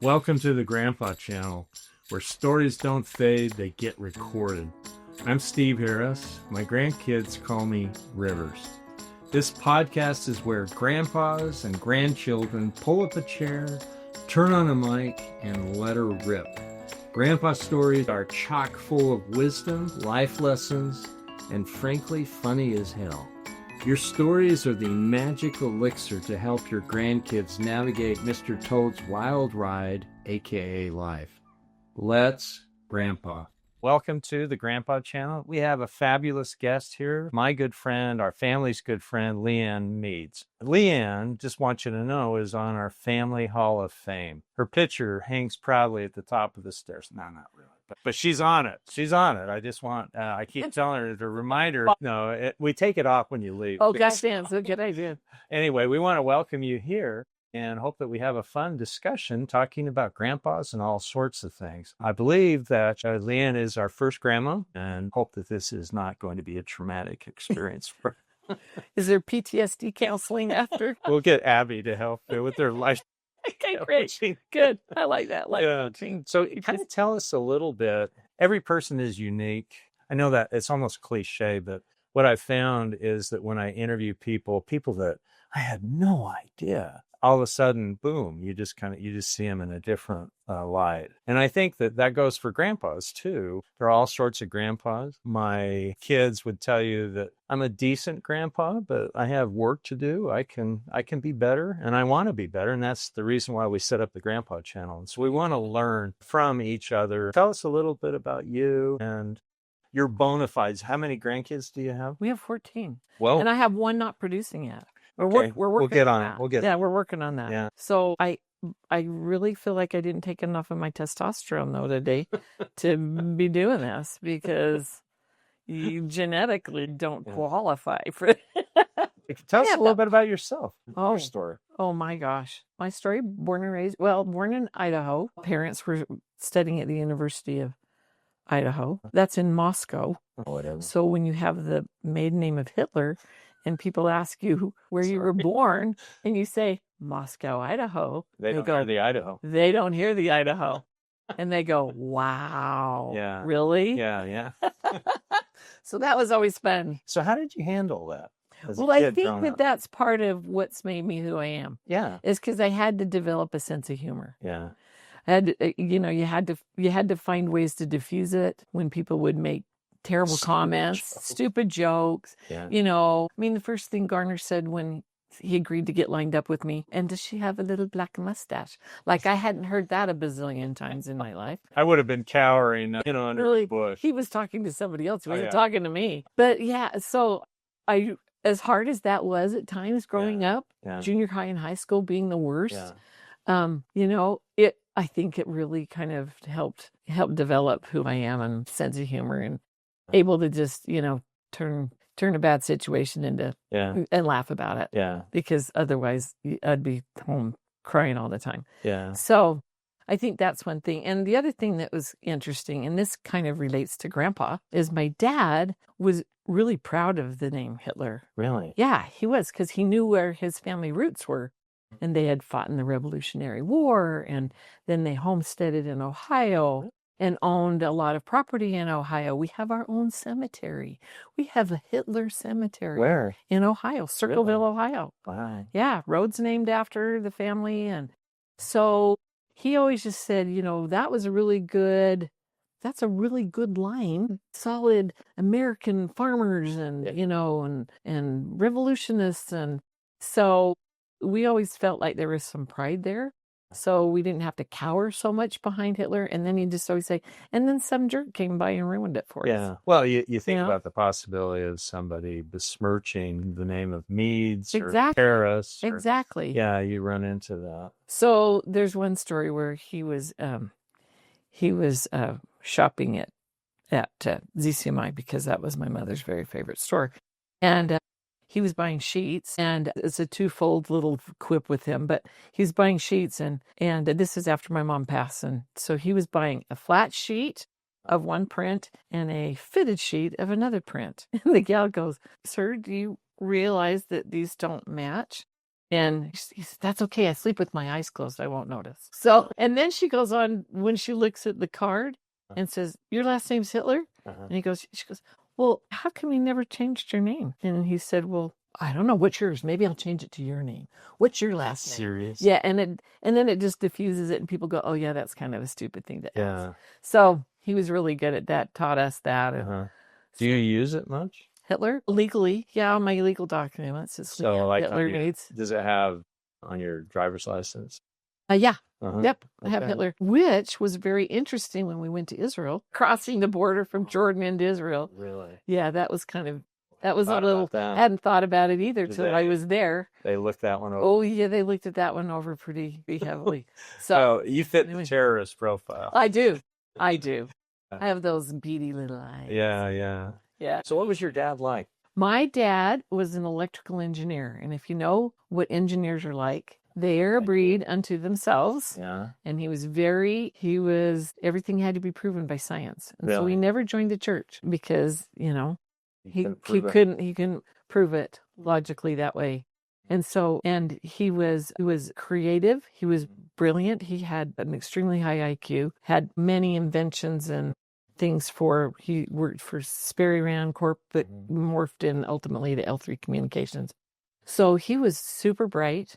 Welcome to the Grandpa channel, where stories don't fade, they get recorded. I'm Steve Harris. My grandkids call me Rivers. This podcast is where grandpas and grandchildren pull up a chair, turn on a mic, and let her rip. Grandpa stories are chock full of wisdom, life lessons, and frankly funny as hell. Your stories are the magic elixir to help your grandkids navigate Mr. Toad's wild ride, aka life. Let's Grandpa. Welcome to the Grandpa channel. We have a fabulous guest here, my good friend, our family's good friend, Ann Meads. Ann, just want you to know, is on our Family Hall of Fame. Her picture hangs proudly at the top of the stairs. No, not really. But she's on it. She's on it. I just want, I keep telling her to remind her. No, we take it off when you leave. Oh, gosh, that's a good idea. Anyway, we want to welcome you here and hope that we have a fun discussion talking about grandpas and all sorts of things. I believe that Leanne is our first grandma and hope that this is not going to be a traumatic experience for her. Is there PTSD counseling after? We'll get Abby to help with their life. Okay, great. Good. I like that. So kind of tell us a little bit. Every person is unique. I know that it's almost cliche, but what I've found is that when I interview people that I had no idea, all of a sudden, boom, you just see them in a different light. And I think that goes for grandpas too. There are all sorts of grandpas. My kids would tell you that I'm a decent grandpa, but I have work to do. I can be better, and I want to be better. And that's the reason why we set up the Grandpa channel. And so we want to learn from each other. Tell us a little bit about you and your bona fides. How many grandkids do you have? We have 14. Well, and I have one not producing yet. We're working we'll get on it. We're working on that. Yeah. So I really feel like I didn't take enough of my testosterone though today to be doing this because you genetically don't qualify for it. Tell us a little bit about yourself. Your story. Oh my gosh. My story, born in Idaho. Parents were studying at the University of Idaho. That's in Moscow. Whatever. So when you have the maiden name of Hitler and people ask you where you were born and you say Moscow, Idaho, they don't hear the Idaho. They don't hear the Idaho. And they go, wow. Yeah. Really? Yeah. So that was always fun. So how did you handle that? Well, I think that's part of what's made me who I am. Yeah. Is because I had to develop a sense of humor. Yeah. I had to, you had to find ways to diffuse it when people would make terrible comments, stupid jokes. Yeah. The first thing Garner said when he agreed to get lined up with me, and does she have a little black mustache? Like I hadn't heard that a bazillion times in my life. I would have been cowering, under the bush. He was talking to somebody else. He wasn't talking to me. But yeah, so as hard as that was at times growing up, junior high and high school being the worst, I think it really kind of helped develop who I am and sense of humor and able to just, turn a bad situation into and laugh about it. Yeah. Because otherwise I'd be home crying all the time. Yeah. So I think that's one thing. And the other thing that was interesting, and this kind of relates to Grandpa, is my dad was really proud of the name Hitler. Really? Yeah, he was, because he knew where his family roots were. And they had fought in the Revolutionary War, and then they homesteaded in Ohio and owned a lot of property in Ohio. We have our own cemetery. We have a Hitler cemetery. Where? In Ohio, Circleville, Ohio. Wow. Yeah, roads named after the family. And so he always just said, that's a really good line. Solid American farmers and, and revolutionists. And so we always felt like there was some pride there. So we didn't have to cower so much behind Hitler. And then you just always say, and then some jerk came by and ruined it for us. Yeah. Well, you think about the possibility of somebody besmirching the name of Meads or Paris. Exactly. Yeah, you run into that. So there's one story where he was shopping at ZCMI because that was my mother's very favorite store. And he was buying sheets, and it's a twofold little quip with him, but he was buying sheets, and this is after my mom passed, and so he was buying a flat sheet of one print and a fitted sheet of another print. And the gal goes, "Sir, do you realize that these don't match?" And he said, that's okay. I sleep with my eyes closed. I won't notice. So, and then she goes on when she looks at the card and says, your last name's Hitler? And she goes, well, how come you never changed your name? And he said, well, I don't know. What's yours? Maybe I'll change it to your name. What's your last name? Serious? Yeah. And then it just diffuses it and people go, oh yeah, that's kind of a stupid thing to ask. Yeah. So he was really good at that, taught us that. And Do you use it much? Hitler? Legally. Yeah, on my legal documents. It's So like Hitler Meads. Does it have on your driver's license? Yeah. Yep. I have Hitler, which was very interesting when we went to Israel, crossing the border from Jordan into Israel. Really? Yeah, that was a little, I hadn't thought about it either till I was there. They looked that one over. Oh, yeah, they looked at that one over pretty heavily. So you fit the terrorist profile. I do. I have those beady little eyes. Yeah. So what was your dad like? My dad was an electrical engineer. And if you know what engineers are like, they are a breed unto themselves. Yeah. And everything had to be proven by science. And so he never joined the church because, he couldn't prove it logically that way. And so, and he was creative. He was brilliant. He had an extremely high IQ, had many inventions and things he worked for Sperry Rand Corp that morphed in ultimately to L3 Communications. So he was super bright,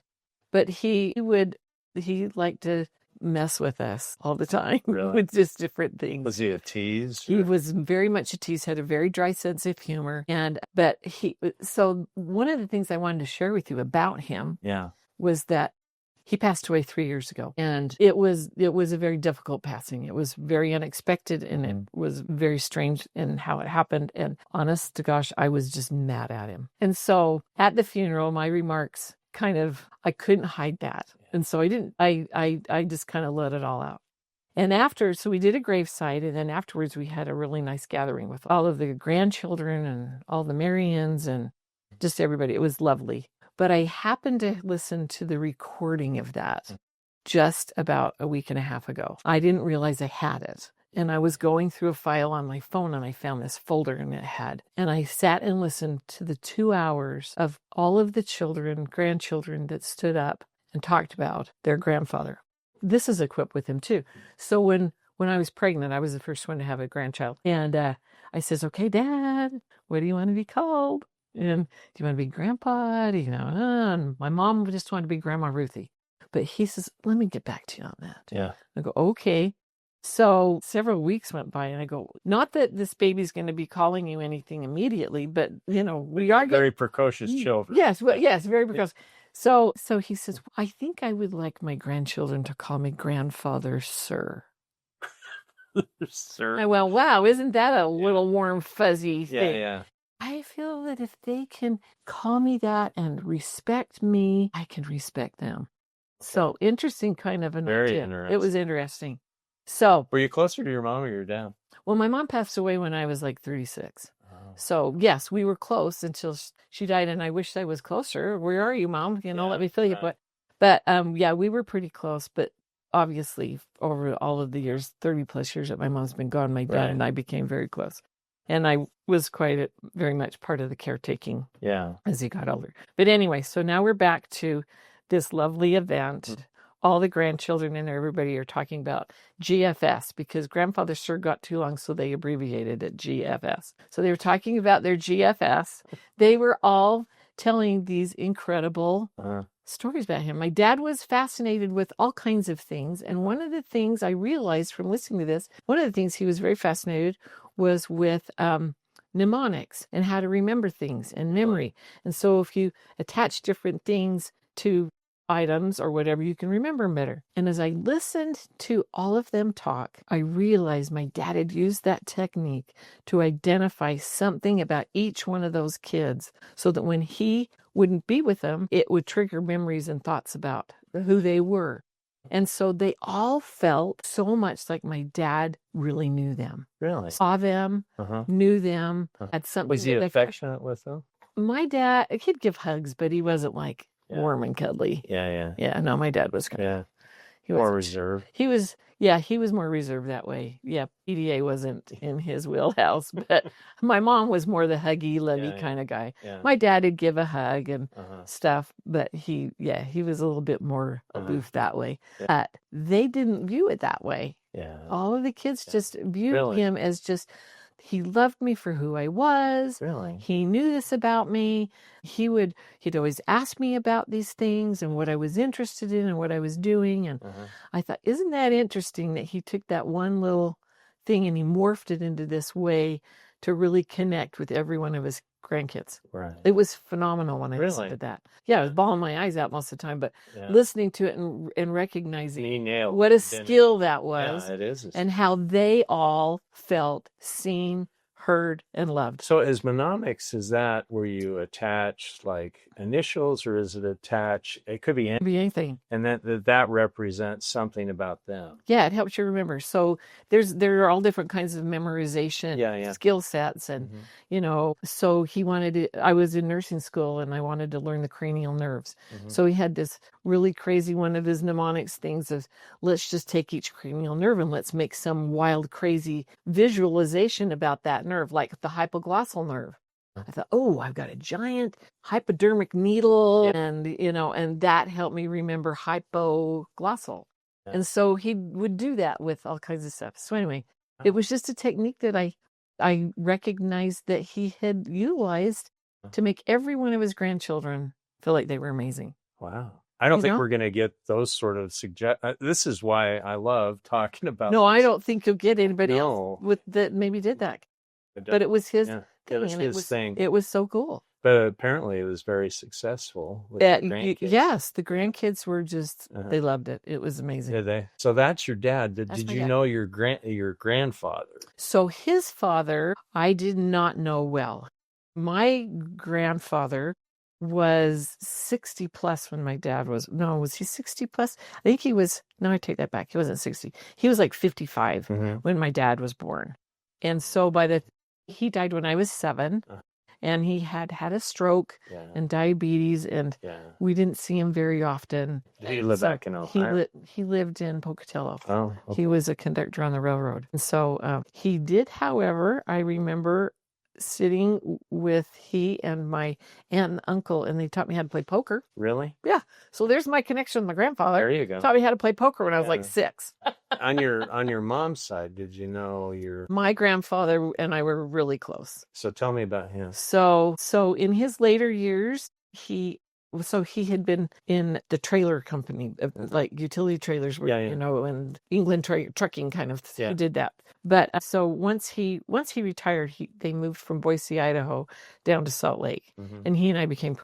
but he liked to mess with us all the time with just different things. Was he a tease? He was very much a tease, had a very dry sense of humor. So one of the things I wanted to share with you about him was that he passed away 3 years ago, and it was a very difficult passing. It was very unexpected, and it was very strange in how it happened. And honest to gosh, I was just mad at him. And so at the funeral, my remarks I couldn't hide that. And so I just kind of let it all out. And so we did a graveside, and then afterwards we had a really nice gathering with all of the grandchildren and all the Marians and just everybody. It was lovely. But I happened to listen to the recording of that just about a week and a half ago. I didn't realize I had it. And I was going through a file on my phone, and I found this folder and and I sat and listened to the 2 hours of all of the grandchildren that stood up and talked about their grandfather. This is equipped with him too. So when I was pregnant, I was the first one to have a grandchild. And I says, okay, Dad, what do you want to be called? And do you want to be Grandpa? And my mom just wanted to be Grandma Ruthie. But he says, let me get back to you on that. Yeah. I go, okay. So several weeks went by, and I go, not that this baby's going to be calling you anything immediately, but we are very precocious children. Yes, very precocious. So he says, I think I would like my grandchildren to call me grandfather, sir. Sir. I went, wow, isn't that a little warm, fuzzy thing? Yeah. I feel that if they can call me that and respect me, I can respect them. So interesting kind of an Very idea. interesting. It was interesting. So were you closer to your mom or your dad? Well, my mom passed away when I was like 36. Oh. So yes, we were close until she died, and I wish I was closer. Where are you, Mom? Let me feel you. But we were pretty close. But obviously, over all of the years, 30 plus years that my mom's been gone, my dad and I became very close. And I was very much part of the caretaking as he got older. But anyway, so now we're back to this lovely event. All the grandchildren and everybody are talking about GFS because grandfather sir got too long, so they abbreviated it GFS. So they were talking about their GFS. They were all telling these incredible stories about him. My dad was fascinated with all kinds of things. And one of the things I realized from listening to this, one of the things he was very fascinated was with mnemonics and how to remember things and memory. And so if you attach different things to items or whatever, you can remember them better. And as I listened to all of them talk, I realized my dad had used that technique to identify something about each one of those kids so that when he wouldn't be with them, it would trigger memories and thoughts about who they were. And so they all felt so much like my dad really knew them. Really? Saw them, knew them, had something. Was he affectionate with them? My dad, he'd give hugs, but he wasn't like warm and cuddly. Yeah. Yeah, no, my dad was great. Yeah. He More wasn't. reserved. He was more reserved that way. Yeah, PDA wasn't in his wheelhouse, but my mom was more the huggy, lovey kind of guy. Yeah. My dad would give a hug and Uh-huh. stuff, but he was a little bit more aloof that way. Yeah. But they didn't view it that way. Yeah. All of the kids just viewed Really? him as just, he loved me for who I was. Really? He knew this about me. He'd always ask me about these things and what I was interested in and what I was doing. And I thought, isn't that interesting that he took that one little thing and he morphed it into this way to really connect with every one of his grandkids. Right. It was phenomenal when I listened to that. Yeah, I was bawling my eyes out most of the time, but listening to it and recognizing what a skill that was. Yeah, it is. And how they all felt seen, heard, and loved. So as mnemonics, is that where you attach like initials, or is it attach? It could be anything. And that represents something about them. Yeah, it helps you remember. So there are all different kinds of memorization skill sets, and so I was in nursing school and I wanted to learn the cranial nerves. So he had this really crazy one of his mnemonics things of, let's just take each cranial nerve and let's make some wild, crazy visualization about that nerve, like the hypoglossal nerve. I thought, I've got a giant hypodermic needle, and that helped me remember hypoglossal. Yeah. And so he would do that with all kinds of stuff. So anyway, it was just a technique that I recognized that he had utilized to make every one of his grandchildren feel like they were amazing. Wow. I don't think we're going to get those sort of this is why I love talking about. No, I don't think you'll get anybody else that maybe did that. But it was his thing. It was his thing. It was so cool. But apparently it was very successful with the grandkids. Yes, the grandkids were just, they loved it. It was amazing. Did they? So that's your dad. Did you know your grandfather? So his father, I did not know well. My grandfather was 60 plus when my dad was he 60 plus? I think he was, no, I take that back. He wasn't 60. He was like 55 when my dad was born. And so he died when I was 7. And he had a stroke and diabetes, and we didn't see him very often. Did he live back in Ohio? He lived in Pocatello. Oh, okay. He was a conductor on the railroad. And so he did, however, I remember sitting with he and my aunt and uncle, and they taught me how to play poker. Really? Yeah. So there's my connection with my grandfather. There you go. Taught me how to play poker when I was like 6. On your mom's side, did you know my grandfather and I were really close. So tell me about him. So in his later years, he had been in the trailer company, like utility trailers, and England trucking kind of. He did that. But so once he retired, they moved from Boise, Idaho, down to Salt Lake, and he and I became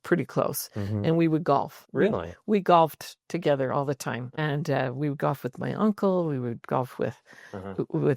pretty close, and we would golf. Really? We golfed together all the time, and we would golf with my uncle. We would golf with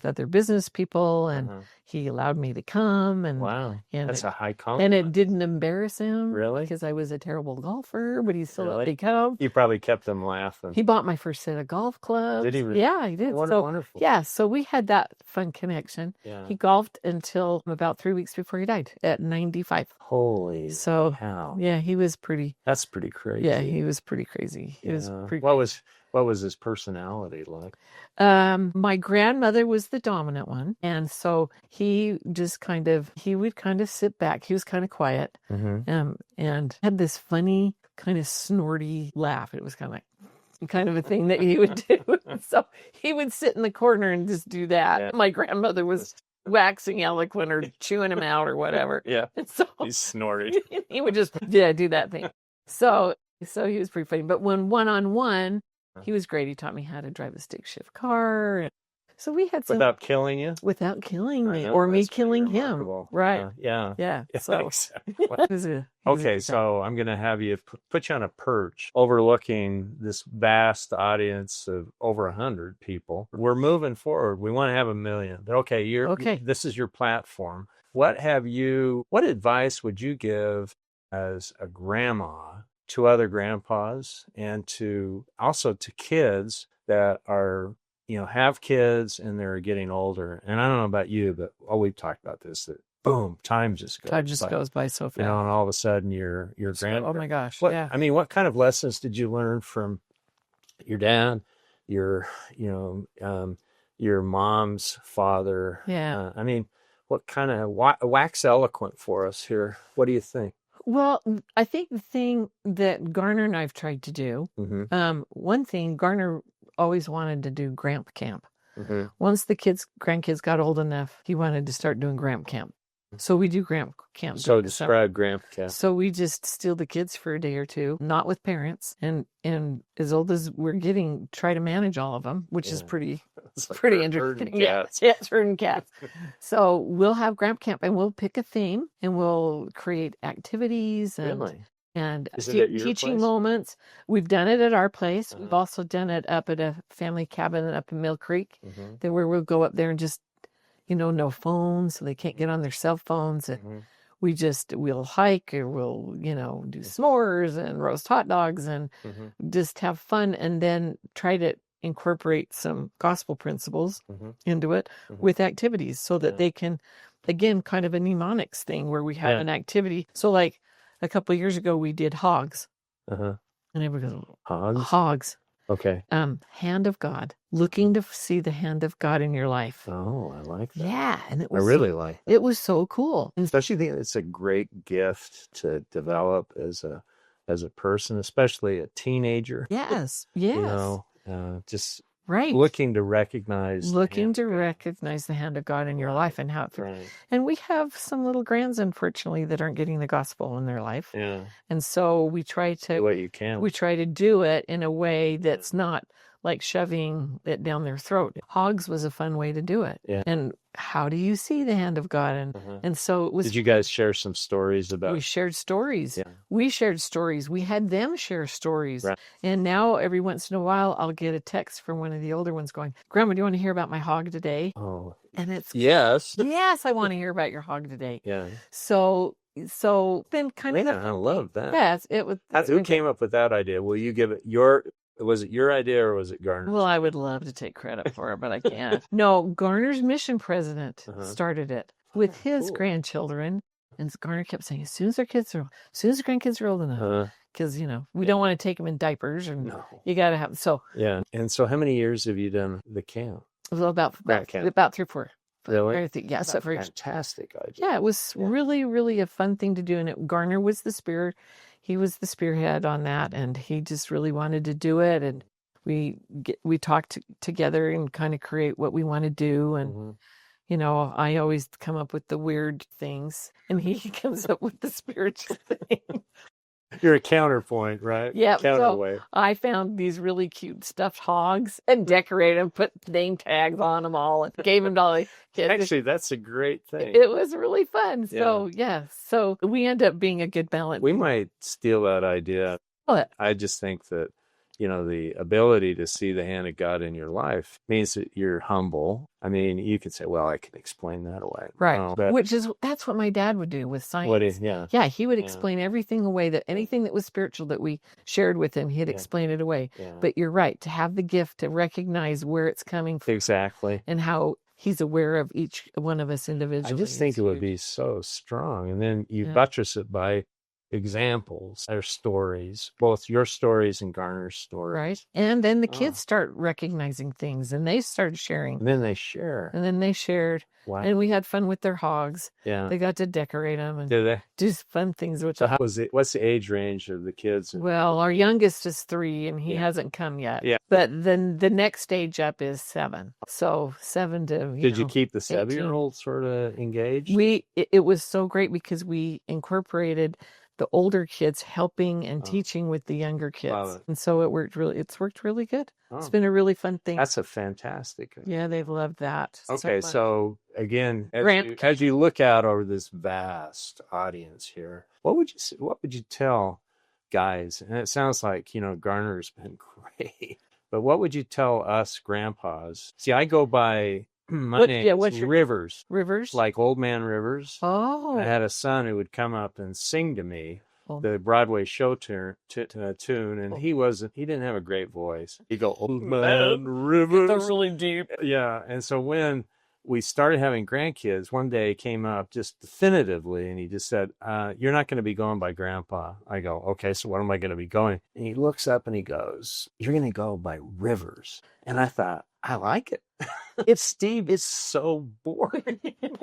other business people, and he allowed me to come. And wow, and that's a high compliment. And it didn't embarrass him, really, because I was a terrible golfer, but he still let me come. You probably kept them laughing. He bought my first set of golf clubs. Did he? Yeah, he did. Wonderful. Yeah, so we had that fun connection. Yeah. He golfed until about 3 weeks before he died at 95. Holy cow. Yeah, he was pretty. That's pretty crazy. Yeah, he was pretty crazy. He was pretty. What was his personality like? My grandmother was the dominant one, and so he would kind of sit back. He was kind of quiet, and had this funny kind of snorty laugh. It was kind of a thing that he would do. So he would sit in the corner and just do that. Yeah. My grandmother was waxing eloquent or chewing him out or whatever. Yeah. And so he snorted. He would just do that thing. So he was pretty funny. But when one-on-one, he was great. He taught me how to drive a stick shift car. So we had some... Without killing you? Without killing me. Or me killing him. Right. Yeah. So okay, so I'm going to have you put you on a perch overlooking this vast audience of over 100 people. We're moving forward. We want to have 1 million. Okay, this is your platform. What advice would you give as a grandma to other grandpas and also to kids that are, have kids and they're getting older? And I don't know about you, but we've talked about this, that boom, time just goes by so fast. And all of a sudden you're grand. Oh my gosh. What kind of lessons did you learn from your dad, your, you your mom's father. Yeah. I mean, what kind of wax eloquent for us here? What do you think? Well, I think the thing that Garner and I've tried to do, one thing, Garner always wanted to do Gramp Camp. Once the grandkids got old enough, he wanted to start doing Gramp Camp. So we do Gramp Camp. So describe Gramp Camp. So we just steal the kids for a day or two, not with parents, and as old as we're getting, try to manage all of them, which is pretty interesting. Yeah, it's herding cats. So we'll have Gramp Camp, and we'll pick a theme, and we'll create activities and teaching moments. We've done it at our place. We've also done it up at a family cabin up in Mill Creek, where we'll go up there and just, no phones, so they can't get on their cell phones. And we'll hike, or we'll, do s'mores and roast hot dogs and just have fun, and then try to incorporate some gospel principles into it with activities, so that they can, again, kind of a mnemonics thing where we have an activity. So like a couple of years ago, we did hogs. And everybody goes, hogs. Okay. Hand of God, looking to see the hand of God in your life. Oh, I like that. Yeah, and I really like that. It was so cool. Especially it's a great gift to develop as a person, especially a teenager. Yes. Just right. Looking to recognize the hand of God in your life, and how it and we have some little grands, unfortunately, that aren't getting the gospel in their life. Yeah. And so we try to do what you can. We try to do it in a way that's not like shoving it down their throat. Hogs was a fun way to do it. Yeah. And how do you see the hand of God? And so it was. Did you guys share some stories about? We shared stories. Yeah. We shared stories. We had them share stories. Right. And now every once in a while, I'll get a text from one of the older ones going, "Grandma, do you want to hear about my hog today?" Oh. And it's yes. Yes, I want to hear about your hog today. Yeah. So then kind of. I love that. Yes, it was. Who came up with that idea? Will you give it Was it your idea or was it Garner's? Well, I would love to take credit for it, but I can't. No, Garner's mission president started it with his grandchildren. And Garner kept saying, as soon as the grandkids are old enough, because, we don't want to take them in diapers, and you got to have, so. Yeah. And so how many years have you done the camp? Well, about 3 or 4. Really? Yeah. So fantastic idea. Yeah, it was really, really a fun thing to do. And Garner was the spear. He was the spearhead on that, and he just really wanted to do it. And we talked together and kind of create what we want to do. And I always come up with the weird things, and he comes up with the spiritual thing. You're a counterpoint, right? Yeah. Counterweight. So I found these really cute stuffed hogs and decorated them, put name tags on them all, and gave them to all the kids. Actually, that's a great thing. It was really fun. So, So we end up being a good balance. We might steal that idea. What? I just think that, the ability to see the hand of God in your life means that you're humble. I mean, you could say, well, I can explain that away. Right. That's what my dad would do with science. Yeah, he would explain everything away, that anything that was spiritual that we shared with him, he'd explain it away. Yeah. But you're right, to have the gift to recognize where it's coming from. Exactly. And how he's aware of each one of us individually. I just think it would be so strong. And then you buttress it by examples or stories, both your stories and Garner's story. Right. And then the kids start recognizing things, and they started sharing. And then they share. And then they shared. Wow. And we had fun with their hogs. Yeah. They got to decorate them and do fun things with them. What's the age range of the kids? Well, our youngest is 3, and he hasn't come yet. Yeah. But then the next stage up is 7. So 7 to Did you keep the 7-year-old sort of engaged? It was so great because we incorporated the older kids helping and teaching with the younger kids. And so it's worked really good. It's been a really fun thing. That's a fantastic thing. Yeah, they've loved that. Okay, so again, as you look out over this vast audience here, what would you tell guys? And it sounds like, Garner's been great. But what would you tell us grandpas? See, I go by my name is Rivers. Rivers? Like Old Man Rivers. Oh. I had a son who would come up and sing to me the Broadway show tune, and he didn't have a great voice. He'd go, Old Man Rivers. They're really deep. Yeah, and so when we started having grandkids, one day he came up just definitively and he just said, you're not going to be going by Grandpa. I go, okay, so what am I going to be going? And he looks up and he goes, you're going to go by Rivers. And I thought, I like it. It's Steve is so boring.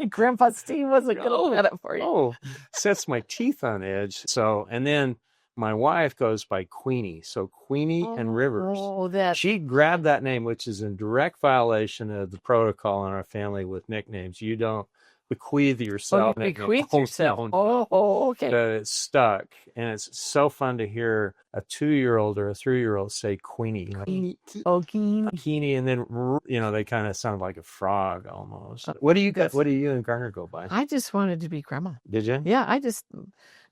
Grandpa Steve wasn't going to cut it for you. Oh, sets my teeth on edge. So, and then my wife goes by Queenie. So Queenie and Rivers. Oh, that. She grabbed that name, which is in direct violation of the protocol in our family with nicknames. You don't bequeath yourself. You bequeath yourself. Oh, okay. But it's stuck. And it's so fun to hear a 2-year-old or a 3-year-old say Queenie. Queenie. Oh, Queenie. Queenie. And then, they kind of sound like a frog almost. What do you and Garner go by? I just wanted to be Grandma. Did you? Yeah,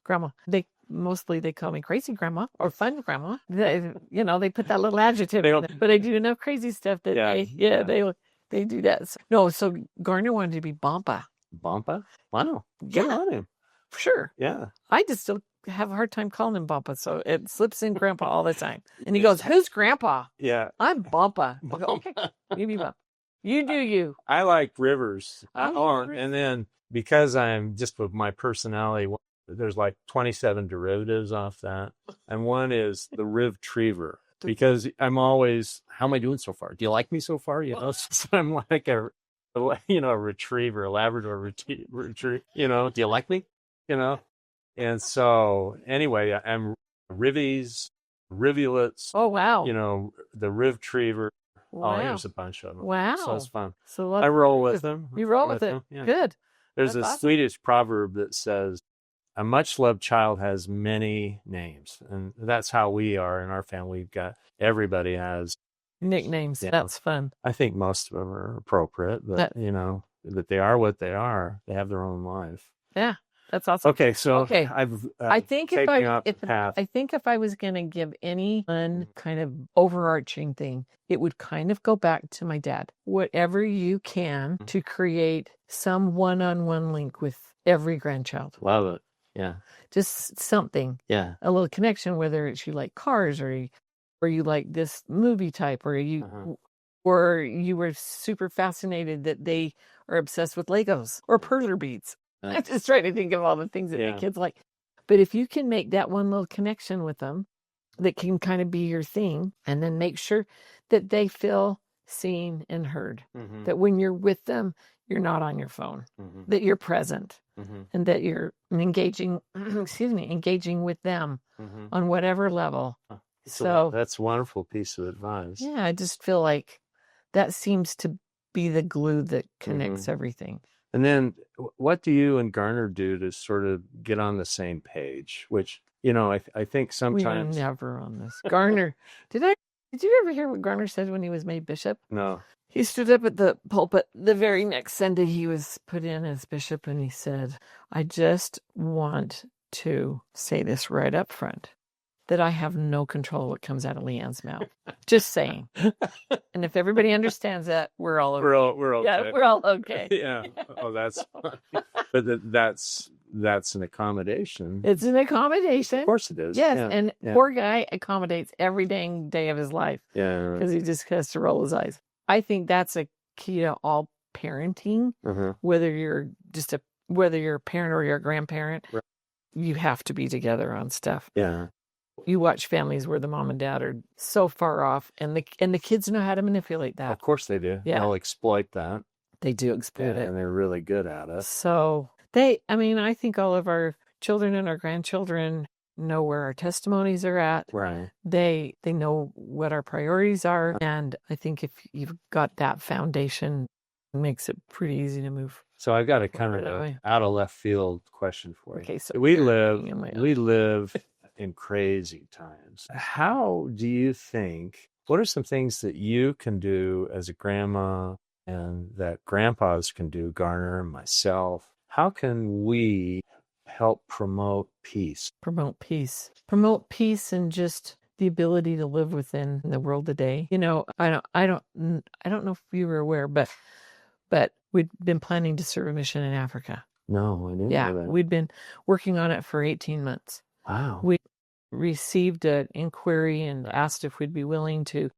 Grandma. They call me crazy Grandma or fun Grandma. They put that little adjective in there. But I do enough crazy stuff that they do that. So Garner wanted to be Bampa. Bampa? Wow. Get on him. For sure. Yeah. I just still have a hard time calling him Bampa, so it slips in Grandpa all the time. And he goes, who's Grandpa? Yeah. I'm Bampa. I go, okay, you be Bampa. You do you. I like Rivers. And then because I'm just with my personality, there's like 27 derivatives off that. And one is the Riv-triever. Because I'm always, how am I doing so far? Do you like me so far? So I'm like a retriever, a Labrador retriever. Do you like me? And so anyway, I'm Rivies, Rivulets. Oh, wow. The Riv-triever. Wow. Oh, there's a bunch of them. Wow. So it's fun. So I roll with them. You roll with it. Yeah. Good. There's a Swedish proverb that says, a much-loved child has many names. And that's how we are in our family. Everybody has nicknames. That's fun. I think most of them are appropriate, but that they are what they are. They have their own life. Yeah, that's awesome. Okay, so I think if I was going to give any one kind of overarching thing, it would kind of go back to my dad. Whatever you can to create some one-on-one link with every grandchild. Love it. Yeah. Just something. Yeah. A little connection, whether it's you like cars or you like this movie type or you were super fascinated that they are obsessed with Legos or perler beads. I'm just trying to think of all the things that the kids like. But if you can make that one little connection with them that can kind of be your thing, and then make sure that they feel seen and heard, that when you're with them, you're not on your phone, that you're present, and that you're engaging with them on whatever level. So that's a wonderful piece of advice. Yeah, I just feel like that seems to be the glue that connects everything. And then what do you and Garner do to sort of get on the same page? Which, I think sometimes... We are never on this. Garner, did you ever hear what Garner said when he was made bishop? No. He stood up at the pulpit the very next Sunday he was put in as bishop, and he said, I just want to say this right up front, that I have no control what comes out of Leanne's mouth. Just saying. And if everybody understands that, we're all okay. We're okay. Yeah, we're all okay. Yeah. Oh, that's funny. But that's an accommodation. It's an accommodation. Of course it is. Yes, and poor guy accommodates every dang day of his life. Yeah. Because he just has to roll his eyes. I think that's a key to all parenting, whether you're a parent or you're a grandparent, you have to be together on stuff. Yeah. You watch families where the mom and dad are so far off, and the kids know how to manipulate that. Of course they do. Yeah. They'll exploit that. They do exploit it. And they're really good at it. So I think all of our children and our grandchildren know where our testimonies are at. Right. They know what our priorities are. And I think if you've got that foundation, it makes it pretty easy to move. So I've got a kind of out of left field question for you. Okay, so we live in crazy times. How do you think, what are some things that you can do as a grandma and that grandpas can do, Garner and myself? How can we help promote peace? Promote peace and just the ability to live within the world today. I don't know if you were aware, but we'd been planning to serve a mission in Africa. No, I didn't know that. We'd been working on it for 18 months. Wow. We received an inquiry and asked if we'd be willing to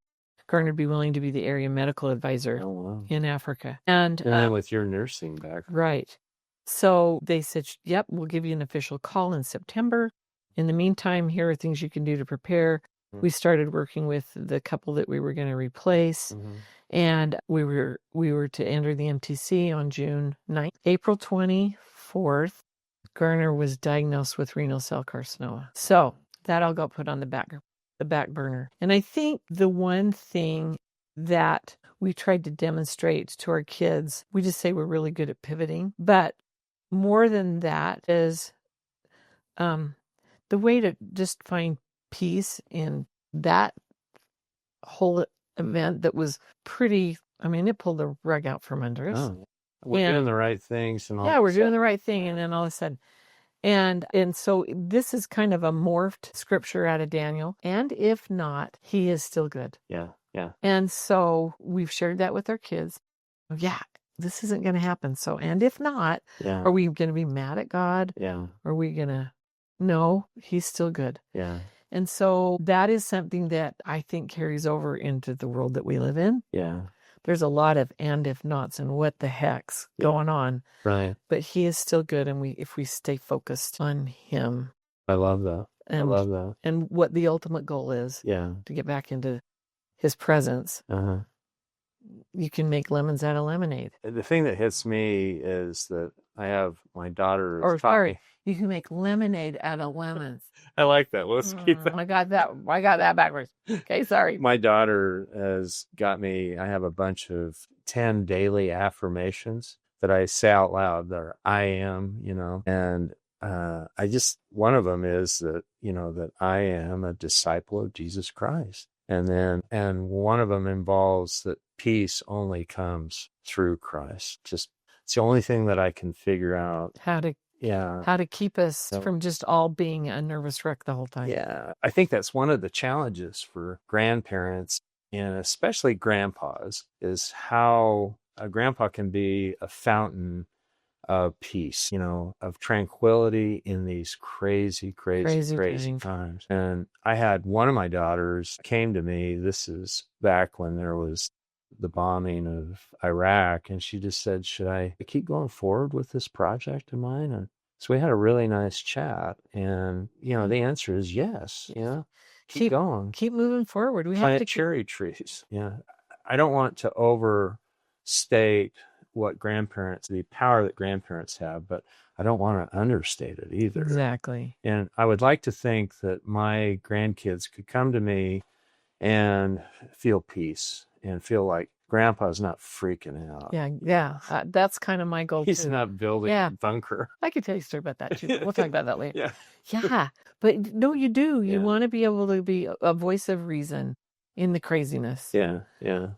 Garner would be willing to be the area medical advisor in Africa. And then with your nursing background. Right. So they said, yep, we'll give you an official call in September. In the meantime, here are things you can do to prepare. We started working with the couple that we were going to replace. And we were to enter the MTC on June 9th. April 24th, Garner was diagnosed with renal cell carcinoma. So that all got put on the back burner. And I think the one thing that we tried to demonstrate to our kids, we just say we're really good at pivoting, but more than that is the way to just find peace in that whole event that was pretty, it pulled the rug out from under us. We're doing the right things. And all we're doing the right thing. And then all of a sudden, and so this is kind of a morphed scripture out of Daniel. And if not, he is still good. Yeah. And so we've shared that with our kids. Yeah, this isn't going to happen. So, and if not, are we going to be mad at God? Yeah. Are we going to, no, he's still good. Yeah. And so that is something that I think carries over into the world that we live in. Yeah. There's a lot of and if nots and what the heck's going on. Right. But he is still good. And if we stay focused on him. I love that. And what the ultimate goal is. Yeah. To get back into his presence. You can make lemons out of lemonade. The thing that hits me is that I have my daughter. You can make lemonade out of lemons. I like that. Let's keep that. I got that backwards. Okay, sorry. My daughter has got me. I have a bunch of 10 daily affirmations that I say out loud. That I am, and one of them is that that I am a disciple of Jesus Christ. And one of them involves that peace only comes through Christ. It's the only thing that I can figure out. How to keep us from just all being a nervous wreck the whole time. Yeah. I think that's one of the challenges for grandparents, and especially grandpas, is how a grandpa can be a fountain of peace, of tranquility in these crazy times. And I had one of my daughters came to me, this is back when there was the bombing of Iraq, and she just said, should I keep going forward with this project of mine? And so we had a really nice chat, and the answer is yes. Keep going, keep moving forward. We plant have to cherry trees. I don't want to overstate the power that grandparents have, but I don't want to understate it either. Exactly. And I would like to think that my grandkids could come to me and feel peace and feel like Grandpa's not freaking out. Yeah. That's kind of my goal. He's too. not building a bunker. I could tell you a story about that too. We'll talk about that later. Yeah. Yeah. But no, you do. You want to be able to be a voice of reason in the craziness. Yeah.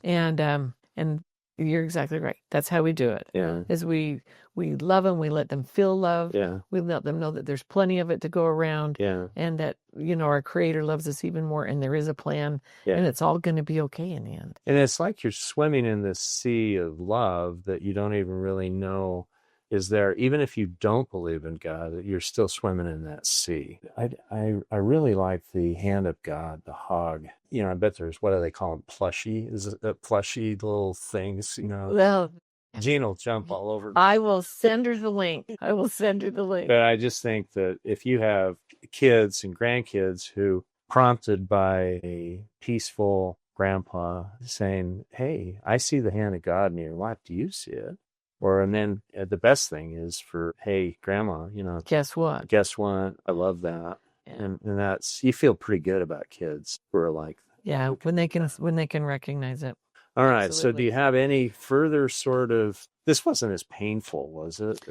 And you're exactly right. That's how we do it. Yeah. Is we love them. We let them feel love. Yeah. We let them know that there's plenty of it to go around. Yeah. And that, our Creator loves us even more, and there is a plan, and it's all going to be okay in the end. And it's like you're swimming in this sea of love that you don't even really know is there. Even if you don't believe in God, you're still swimming in that sea. I really like the hand of God, the hog. I bet there's, what do they call them? Plushie? Is it plushy little things, Well, Jean will jump all over. I will send her the link. But I just think that if you have kids and grandkids who, prompted by a peaceful grandpa saying, hey, I see the hand of God in your life. Do you see it? And then the best thing is for, hey, grandma, guess what? I love that. Yeah. And that's, you feel pretty good about kids who are like that. Yeah. When they can recognize it. All right. Absolutely. So do you have any further sort of, this wasn't as painful, was it?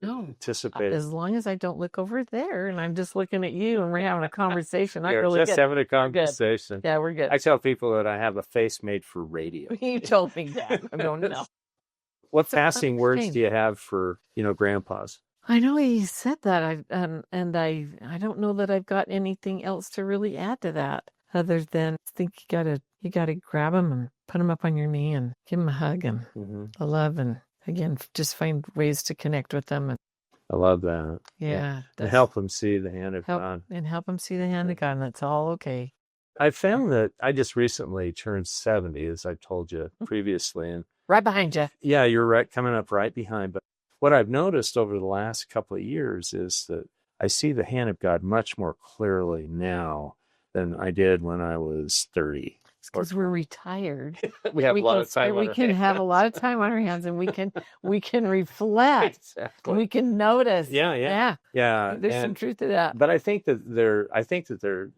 No. Anticipated. As long as I don't look over there and I'm just looking at you and we're having a conversation. Having a conversation. Yeah, we're good. I tell people that I have a face made for radio. You told me that. I don't know. What passing words do you have for, grandpas? I know he said that. I don't know that I've got anything else to really add to that other than I think you gotta grab them and put them up on your knee and give them a hug and a love, and again, just find ways to connect with them. I love that. Yeah. And help them see the hand of God. And help them see the hand of God, and that's all okay. I found that I just recently turned 70, as I told you previously. And Right behind you. yeah, you're right, coming up right behind. But what I've noticed over the last couple of years is that I see the hand of God much more clearly now than I did when I was 30. Because we're retired. We have a lot of time on We our can have a hands. lot of time on our hands, and we can reflect. Exactly. We can notice. Yeah. There's some truth to that. But I think that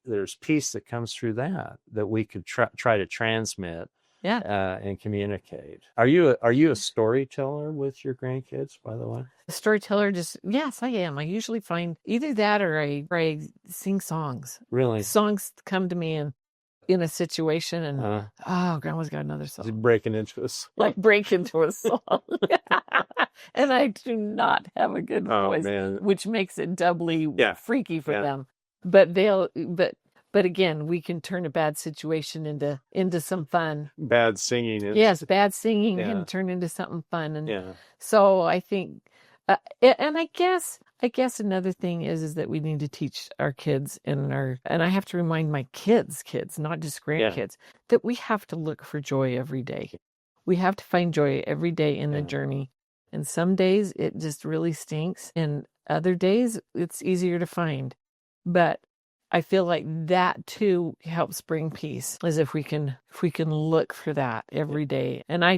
there's peace that comes through that we could try to transmit and communicate. Are you a storyteller with your grandkids, by the way? A storyteller, yes, I am. I usually find either that or I sing songs. Really? Songs come to me in a situation, and Grandma's got another song. Breaking into a song. Like break into a song. And I do not have a good voice, man. which makes it doubly freaky for them. But but again, we can turn a bad situation into some fun. Bad singing. Yes, bad singing can turn into something fun. And so I think, and I guess another thing is that we need to teach our kids and I have to remind my kids, not just grandkids, that we have to look for joy every day. We have to find joy every day in the journey. And some days it just really stinks, and other days it's easier to find. But I feel like that too helps bring peace, as if we can look for that every day. And I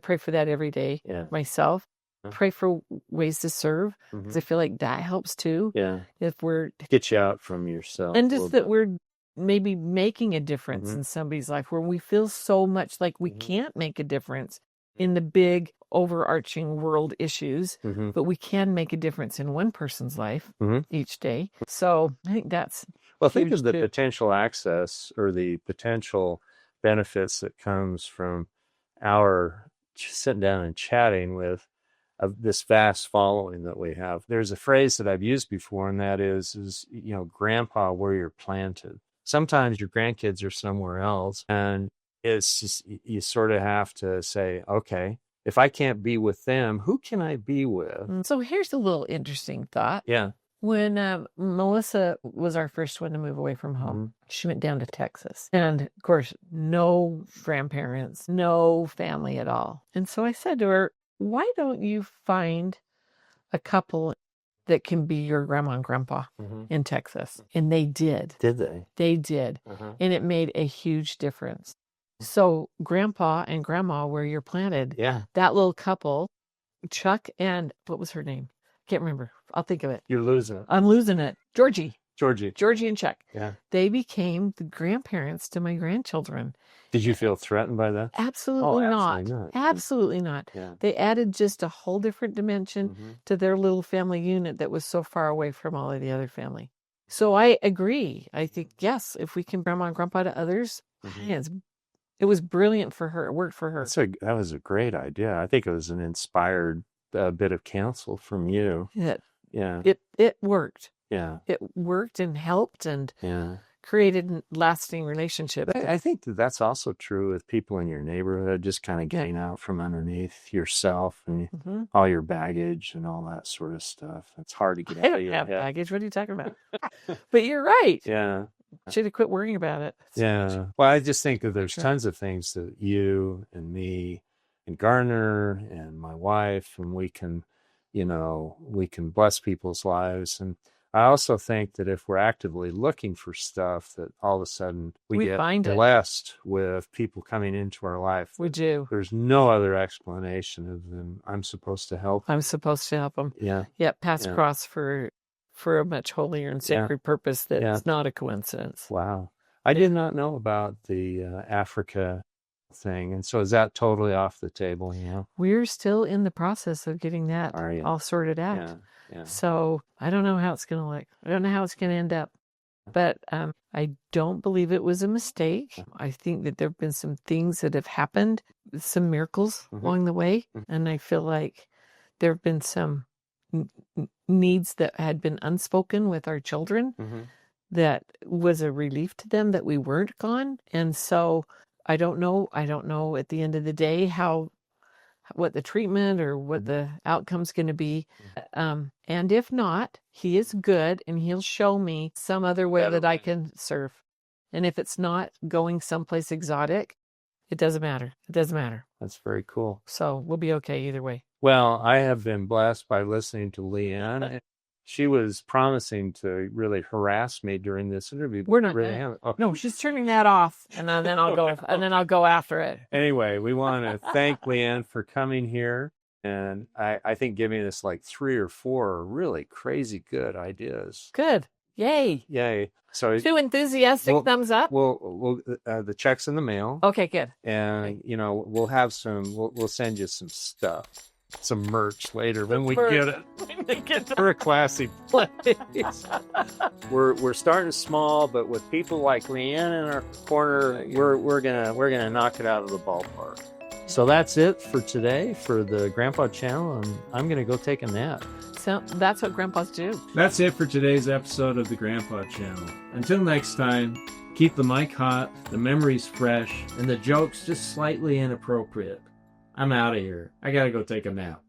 pray for that every day myself. Pray for ways to serve, because I feel like that helps too. Yeah. If we're get you out from yourself. And just that we're maybe making a difference in somebody's life, where we feel so much like we can't make a difference in the big overarching world issues, but we can make a difference in one person's life each day. So I think that's think of the potential access or the potential benefits that comes from our sitting down and chatting with this vast following that we have. There's a phrase that I've used before, and that is grandpa where you're planted. Sometimes your grandkids are somewhere else, and it's just, you sort of have to say, okay, if I can't be with them, who can I be with? So here's a little interesting thought. Yeah. When Melissa was our first one to move away from home, she went down to Texas. And of course, no grandparents, no family at all. And so I said to her, why don't you find a couple that can be your grandma and grandpa in Texas? And they did. Did they? They did. And it made a huge difference. So grandpa and grandma, where you're planted, that little couple, Chuck and what was her name? Can't remember. I'll think of it. You're losing it. I'm losing it. Georgie and Chuck. Yeah. They became the grandparents to my grandchildren. Did you feel threatened by that? Absolutely not. Absolutely not. Yeah. They added just a whole different dimension to their little family unit that was so far away from all of the other family. So I agree. I think, yes, if we can grandma and grandpa to others, it was brilliant for her. It worked for her. That was a great idea. I think it was an inspired bit of counsel from you. It worked. Yeah. It worked and helped and created lasting relationships. I think that's also true with people in your neighborhood, just kind of getting out from underneath yourself and all your baggage and all that sort of stuff. It's hard to get out of your head. Baggage. What are you talking about? But you're right. Yeah. Should have quit worrying about it. Yeah. Well, I just think that there's tons of things that you and me and Garner and my wife, and we can bless people's lives. And I also think that if we're actively looking for stuff, that all of a sudden we get blessed with people coming into our life. We do. There's no other explanation other than I'm supposed to help. I'm supposed to help them. Yeah. Yeah. Pass across for a much holier and sacred purpose that's not a coincidence. Wow. I did not know about the Africa thing. And so is that totally off the table? We're still in the process of getting that all sorted out. Yeah. So I don't know how it's going to look. I don't know how it's going to end up. But I don't believe it was a mistake. I think that there have been some things that have happened, some miracles along the way. And I feel like there have been some needs that had been unspoken with our children that was a relief to them that we weren't gone. And so I don't know at the end of the day what the treatment or what the outcome's going to be. And if not, he is good and he'll show me some other way that I can serve. And if it's not going someplace exotic, it doesn't matter. It doesn't matter. That's very cool. So we'll be okay either way. Well, I have been blessed by listening to Leanne. She was promising to really harass me during this interview. We're not. Really haven't. Oh. No, she's turning that off, and then I'll go. And then I'll go after it. Anyway, we want to thank Leanne for coming here, and I think giving us like 3 or 4 really crazy good ideas. Good. Yay. Yay. So 2 enthusiastic thumbs up. We'll the check's in the mail. Okay, good. And we'll have some. We'll send you some stuff. Some merch later when we get it. We're a classy place. We're starting small, but with people like Leanne in our corner, we're gonna knock it out of the ballpark. So that's it for today for the Grandpa Channel, and I'm gonna go take a nap. So that's what grandpas do. That's it for today's episode of the Grandpa Channel. Until next time, keep the mic hot, the memories fresh, and the jokes just slightly inappropriate. I'm out of here. I gotta go take a nap.